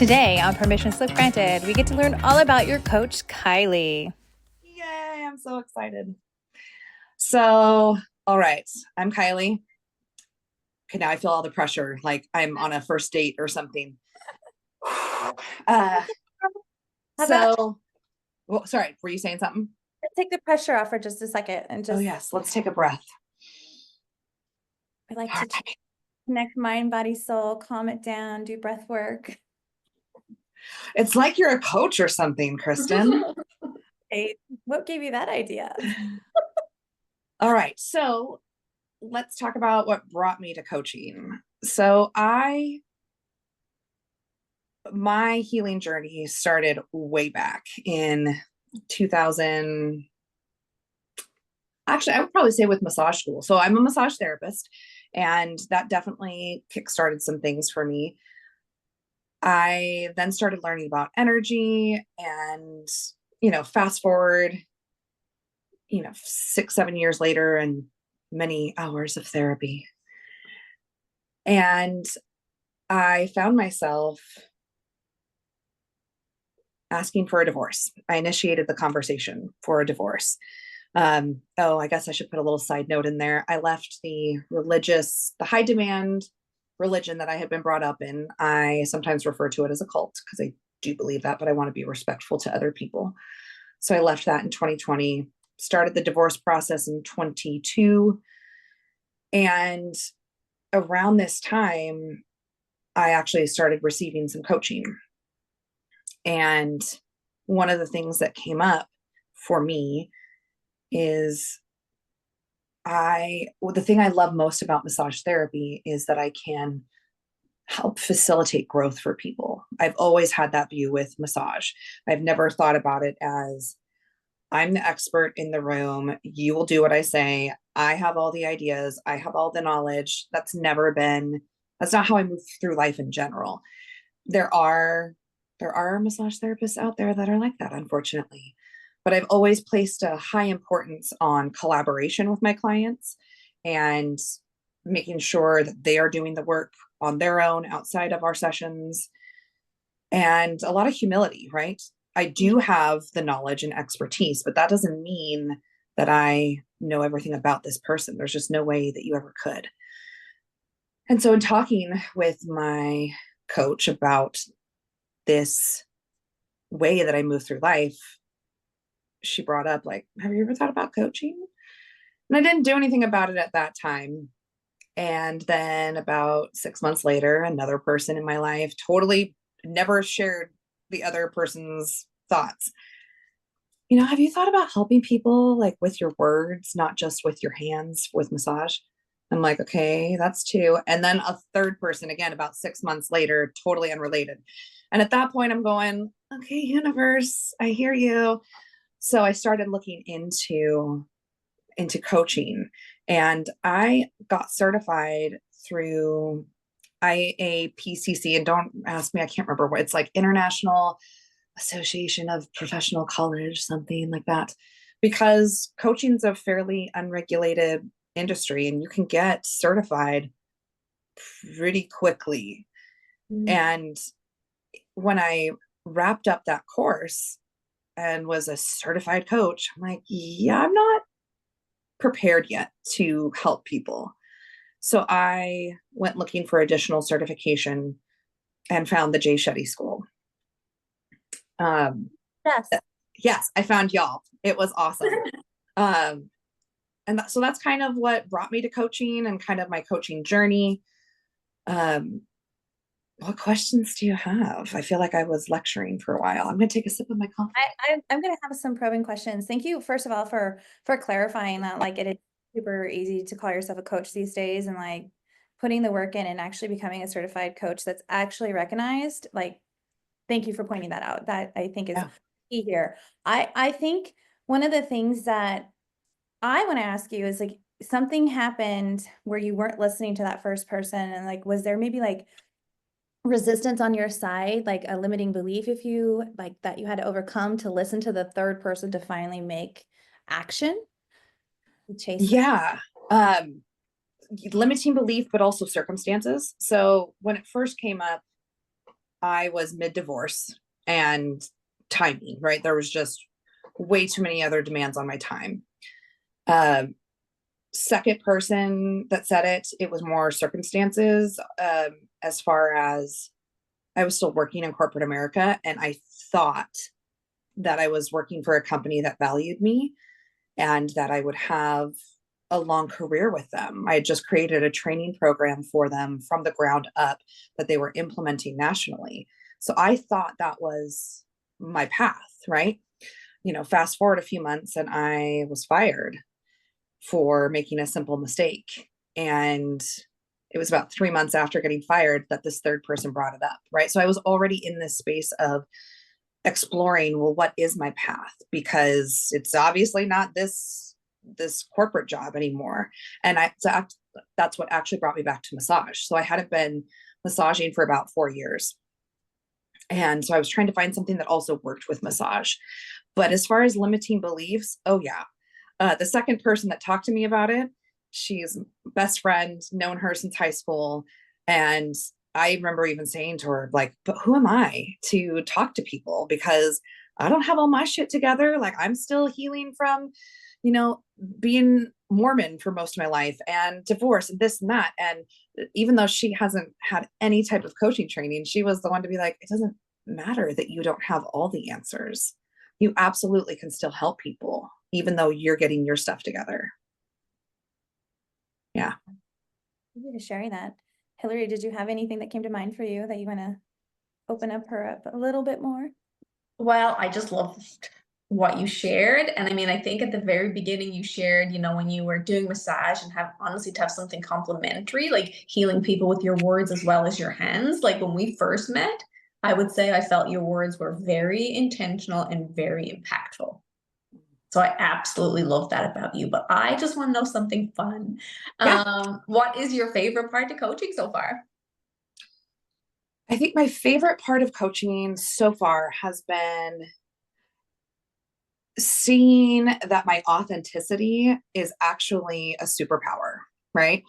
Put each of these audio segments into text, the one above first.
Today on Permission Slip Granted, we get to learn all about your coach, Kylee. Yay, I'm so excited. So, all right, I'm Kylee. Okay, now I feel all the pressure, like I'm on a first date or something. Uh, How about so, well, sorry, were you saying something? take the pressure off for just a second and Oh, just, yes, let's take a breath. I like All to right. connect mind, body, soul, calm it down, do breath work. It's like you're a coach or something, Kristen. Hey, what gave you that idea? All right, so let's talk about what brought me to coaching. So, my healing journey started way back in 2000. Actually, I would probably say with massage school. So I'm a massage therapist, and that definitely kickstarted some things for me. I then started learning about energy and, fast forward, 6, 7 years later, and many hours of therapy. And I found myself asking for a divorce. I initiated the conversation for a divorce. I guess I should put a little side note in there. I left the high demand religion that I had been brought up in. I sometimes refer to it as a cult because I do believe that, but I want to be respectful to other people. So I left that in 2020, started the divorce process in 22. And around this time, I actually started receiving some coaching. And one of the things that came up for me is the thing I love most about massage therapy is that I can help facilitate growth for people. I've always had that view with massage. I've never thought about it as I'm the expert in the room. You will do what I say. I have all the ideas. I have all the knowledge. That's not how I move through life in general. There are massage therapists out there that are like that, unfortunately. But I've always placed a high importance on collaboration with my clients and making sure that they are doing the work on their own outside of our sessions, and a lot of humility, right? I do have the knowledge and expertise, but that doesn't mean that I know everything about this person. There's just no way that you ever could. And so, in talking with my coach about this way that I move through life, she brought up, like, have you ever thought about coaching? And I didn't do anything about it at that time. And then about 6 months later, another person in my life, totally never shared the other person's thoughts. Have you thought about helping people like with your words, not just with your hands with massage? I'm like, okay, that's two. And then a third person, again, about 6 months later, totally unrelated. And at that point, I'm going, okay, universe, I hear you. So I started looking into coaching, and I got certified through IAPCC, and don't ask me, I can't remember what it's like, International Association of Professional College, something like that, because coaching is a fairly unregulated industry and you can get certified pretty quickly. Mm. And when I wrapped up that course and was a certified coach, I'm like, yeah, I'm not prepared yet to help people. So I went looking for additional certification and found the Jay Shetty School. Um, Yes. yes, I found y'all. It was awesome. um, so that's kind of what brought me to coaching and kind of my coaching journey. Um, what questions do you have? I feel like I was lecturing for a while. I'm going to take a sip of my coffee. I'm going to have some probing questions. Thank you, first of all, for clarifying that, like, it is super easy to call yourself a coach these days, and like putting the work in and actually becoming a certified coach that's actually recognized. Like, thank you for pointing that out. That I think is Yeah. key here. I think one of the things that I want to ask you is, like, something happened where you weren't listening to that first person, and like, was there maybe like resistance on your side, like a limiting belief, if you like, that you had to overcome to listen to the third person to finally make action, chase that? Yeah. Um, Limiting belief, but also circumstances. So when it first came up, I was mid-divorce and timing, right? There was just way too many other demands on my time. Um, Second person that said it, it was more circumstances. As far as I was still working in corporate America, and I thought that I was working for a company that valued me and that I would have a long career with them. I had just created a training program for them from the ground up that they were implementing nationally. So I thought that was my path, right? Fast forward a few months and I was fired for making a simple mistake. And it was about 3 months after getting fired that this third person brought it up, right? So I was already in this space of exploring, well, what is my path? Because it's obviously not this corporate job anymore. And that's what actually brought me back to massage. So I hadn't been massaging for about 4 years. And so I was trying to find something that also worked with massage. But as far as limiting beliefs, oh yeah. The second person that talked to me about it, she's best friend, known her since high school. And I remember even saying to her, like, but who am I to talk to people? Because I don't have all my shit together. Like, I'm still healing from, being Mormon for most of my life and divorce and this and that. And even though she hasn't had any type of coaching training, she was the one to be like, it doesn't matter that you don't have all the answers. You absolutely can still help people, even though you're getting your stuff together. Yeah. Thank you for sharing that. Hillary, did you have anything that came to mind for you that you want to open up her up a little bit more? Well, I just loved what you shared. And I mean, I think at the very beginning you shared, when you were doing massage and have honestly to have something complimentary, like healing people with your words as well as your hands. Like when we first met, I would say I felt your words were very intentional and very impactful. So I absolutely love that about you. But I just want to know something fun. Yeah. What is your favorite part of coaching so far? I think my favorite part of coaching so far has been seeing that my authenticity is actually a superpower, right?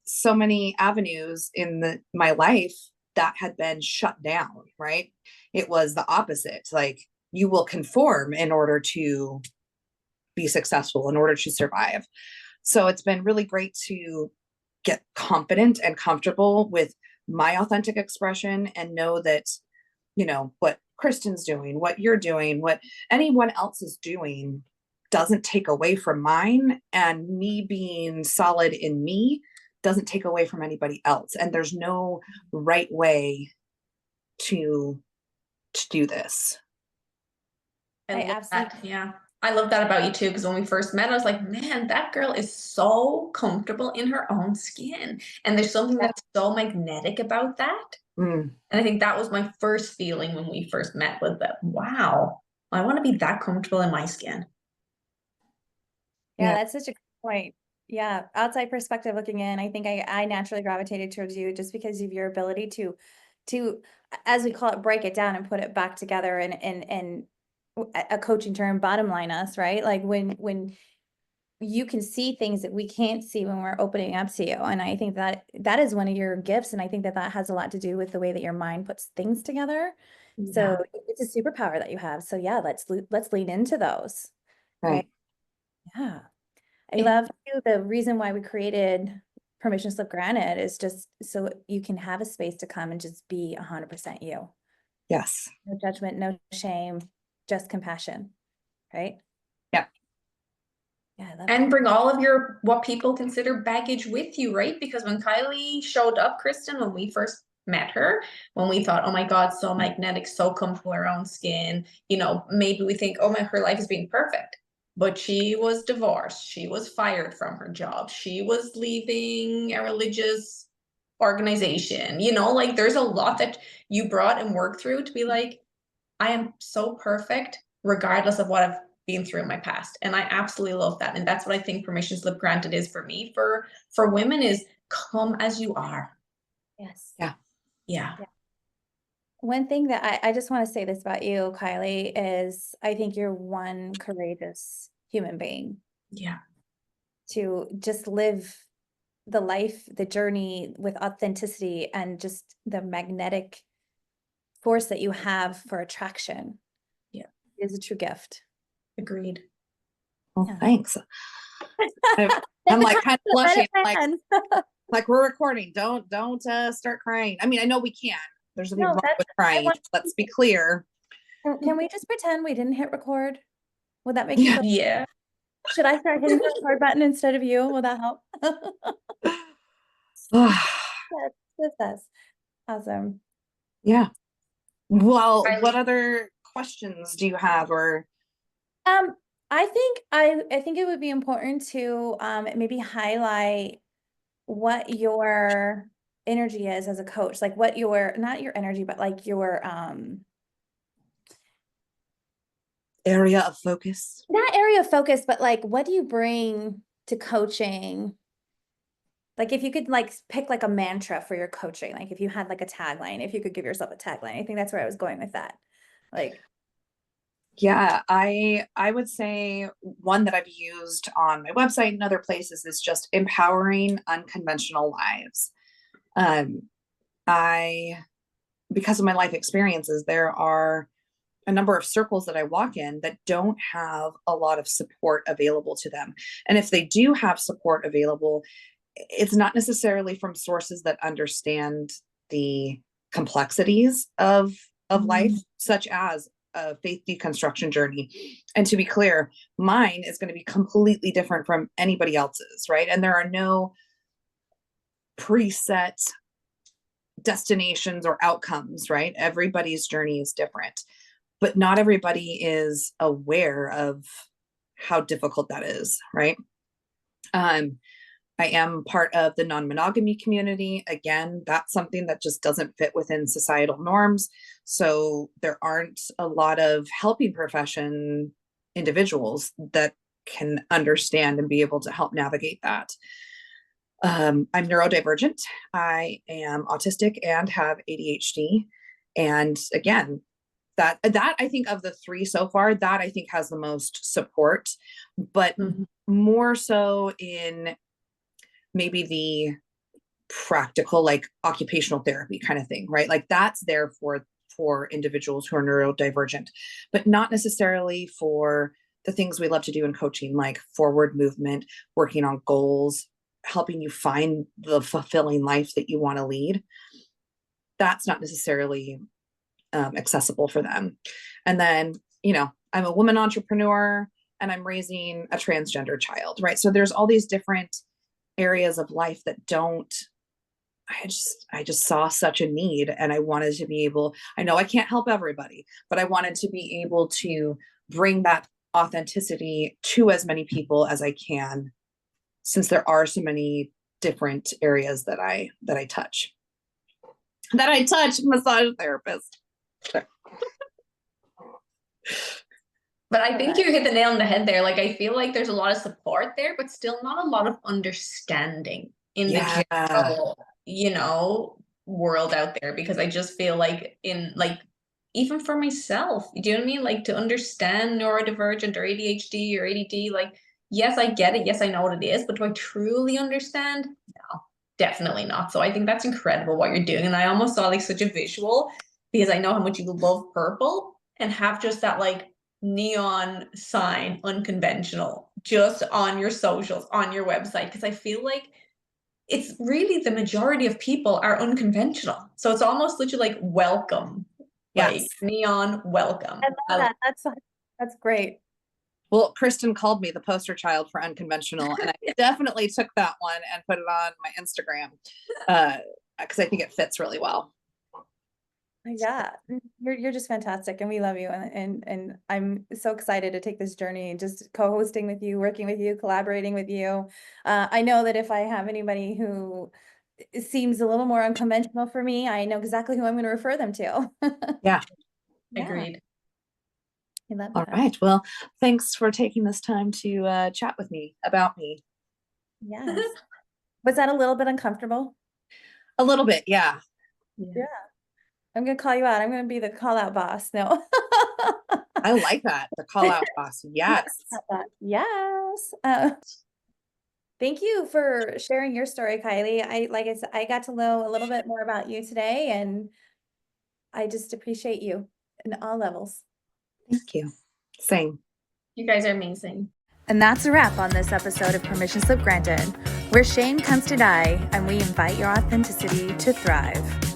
So many avenues in my life that had been shut down, right? It was the opposite. Like, you will conform in order to be successful, in order to survive. So it's been really great to get confident and comfortable with my authentic expression and know that, what Kristen's doing, what you're doing, what anyone else is doing doesn't take away from mine. And me being solid in me doesn't take away from anybody else. And there's no right way to do this. I I love absolutely, that. Yeah. I love that about you too, because when we first met, I was like, man, that girl is so comfortable in her own skin. And there's something that's so magnetic about that. Mm, And I think that was my first feeling when we first met was that, wow, I want to be that comfortable in my skin. yeah, yeah. that's such a good point. Yeah, outside perspective looking in, I think I naturally gravitated towards you just because of your ability to, as we call it, break it down and put it back together and a coaching term, bottom line us, right? Like when you can see things that we can't see when we're opening up to you. And I think that that is one of your gifts. And I think that that has a lot to do with the way that your mind puts things together. Yeah. So it's a superpower that you have. So yeah, let's lean into those. Right. Right. Yeah. I It- love too, the reason why we created Permission Slip Granted is just so you can have a space to come and just be 100% you. Yes. No judgment, no shame, just compassion. Right. Yeah. Yeah, I love and that. bring all of your what people consider baggage with you, right? Because when Kylie showed up, Kristen, when we first met her, when we thought, oh my God, so magnetic, so comfortable in her own skin, maybe we think, oh my, her life is being perfect. But she was divorced. She was fired from her job. She was leaving a religious organization. Like there's a lot that you brought and worked through to be like, I am so perfect, regardless of what I've been through in my past. And I absolutely love that. And that's what I think permission slip granted is for me. For women is come as you are. Yes. Yeah. Yeah. Yeah. One thing that I just want to say this about you, Kylie, is I think you're one courageous human being Yeah. to just live the life, the journey with authenticity and just the magnetic force that you have for attraction. Yeah. Is a true gift. Agreed. Well, Yeah. thanks. I'm like kind of blushing, like we're recording. Don't start crying. I mean, I know we can. There's nothing No, wrong with I crying. want, Let's be clear. can we just pretend we didn't hit record? Would that make you feel, Yeah. should I start hitting the record button instead of you? Will that help? Yes, this does. Awesome. Yeah. Well, what Kylee. other questions do you have? Or Um, I think it would be important to maybe highlight what your energy is as a coach, like what your, not your energy, but like your area of focus? not area of focus, but like what do you bring to coaching? Like if you could like pick like a mantra for your coaching, like if you had like a tagline, if you could give yourself a tagline. I think that's where I was going with that. Like, Yeah, I would say one that I've used on my website and other places is just empowering unconventional lives. Um, I because of my life experiences, there are a number of circles that I walk in that don't have a lot of support available to them. And if they do have support available, it's not necessarily from sources that understand the complexities of life, such as a faith deconstruction journey. And to be clear, mine is going to be completely different from anybody else's, right? And there are no preset destinations or outcomes, right? Everybody's journey is different, but not everybody is aware of how difficult that is, right? Um, I am part of the non-monogamy community. Again, that's something that just doesn't fit within societal norms. So there aren't a lot of helping profession individuals that can understand and be able to help navigate that. I'm neurodivergent. I am autistic and have ADHD. And again, that I think of the three so far, that I think has the most support, but more so in maybe the practical, like occupational therapy kind of thing, right? Like that's there for individuals who are neurodivergent, but not necessarily for the things we love to do in coaching, like forward movement, working on goals, helping you find the fulfilling life that you want to lead. That's not necessarily accessible for them. And then, I'm a woman entrepreneur and I'm raising a transgender child, right? So there's all these different areas of life that don't, I just saw such a need, and I wanted to be able, I know I can't help everybody, but I wanted to be able to bring that authenticity to as many people as I can, since there are so many different areas that I touch. Massage therapist. But I think you hit the nail on the head there. Like, I feel like there's a lot of support there, but still not a lot of understanding in the general, world out there. Because I just feel like even for myself, do you know what I mean? Like, to understand neurodivergent or ADHD or ADD, like, yes, I get it. Yes, I know what it is, but do I truly understand? No, definitely not. So I think that's incredible what you're doing. And I almost saw like such a visual, because I know how much you love purple, and have just that like neon sign, unconventional, just on your socials, on your website, because I feel like it's really the majority of people are unconventional. So it's almost literally like welcome, like neon welcome. I love that. That's great. Well, Kristen called me the poster child for unconventional, and I definitely took that one and put it on my Instagram because I think it fits really well. Yeah, you're just fantastic, and we love you, and I'm so excited to take this journey, just co-hosting with you, working with you, collaborating with you. I know that if I have anybody who seems a little more unconventional for me, I know exactly who I'm going to refer them to. Yeah. Agreed. I love All that. right. Well, thanks for taking this time to chat with me about me. Yes. Was that a little bit uncomfortable? A little bit, yeah. Yeah. I'm going to call you out. I'm going to be the call out boss. No. I like that. The call out boss. Yes. Yes. Thank you for sharing your story, Kylie. Like I said, I got to know a little bit more about you today, and I just appreciate you in all levels. Thank you. Same. You guys are amazing. And that's a wrap on this episode of Permission Slip Granted, where shame comes to die and we invite your authenticity to thrive.